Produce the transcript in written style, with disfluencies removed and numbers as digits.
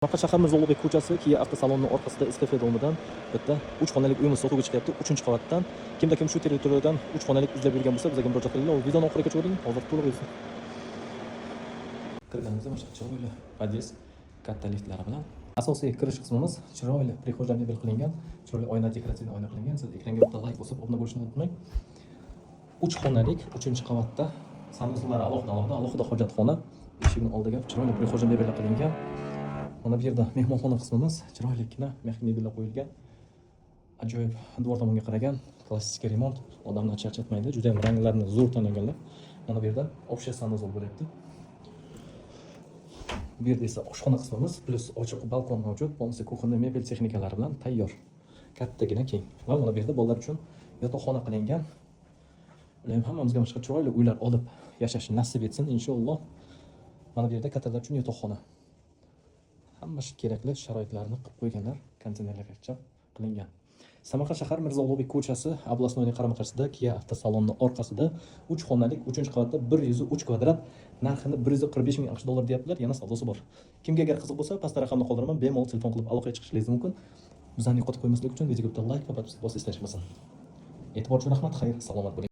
Samarqand shahar Mirzo Ulug'bek ko'chasi Kia avtosalonining orqasida SKF domidan bitta 3 xonalik uyimiz sotuvga chiqyapti. 3-qavatdan. Kimda kim shu territoriyadan 3 xonalik izlab yurgan bo'lsa, bizga murojaat qilinglar. Videoni oxirigacha ko'ring. Hozir to'liq yozing. Kirganimizda mana shu chiroyli pod'ezd katta liftlari bilan asosiy kirish qismimiz chiroyli prixojlar mebel qilingan, chiroyli oyna dekoratsion oyna qilingan. Siz ekranga bitta like bosib obuna bo'lishni unutmang. 3 xonalik 3-qavatda sanuslari alohida hojatxona, eshigini oldiga chiroyli prixojlar mebel qilingan. Mana bu yerda mehmonxona qismimiz chiroylikgina mebellar qo'yilgan. Ajoyib devor tomonga qaragan klassik remont, odamni charchatmaydi. Juda ham ranglarni zo'r tanlaganlar. Mana bu yerda общий sanuzol bo'lyapti. Bu yerda esa oshxona qismimiz plus ochiq balkon mavjud. Bo'lmasa kuxonda mebel texnikalari bilan tayyor. Kattagina keng. Va mana bu yerda bolalar uchun yotoqxona qilingan. Ular ham hammamizga boshqa chiroyli uylar olib yashash nasib etsin inshaalloh. Mana bu yerda kattalar uchun yotoqxona. Hamma kerakli sharoitlarni qilib qo'yganlar, konteynerlarga qilingan. Samarqand shahar Mirzo Ulug'bek ko'chasi, Ablosnoyning qarama-qarshisida Kia avtosalonining orqasida 3 xonalik 3-qavatda 103 kvadrat, narxini 145 ming AQSh dollar deyaptilar, yana savdosi bor. Kimga agar qiziq bo'lsa, pastda raqamni qoldiraman, bemalol telefon qilib aloqaga chiqishingiz mumkin. Bizani yo'qotib qo'ymaslik uchun videoga bitta like va podpiska bosib eslatishmasin. E'tibor uchun rahmat, xayr, salomat bo'ling.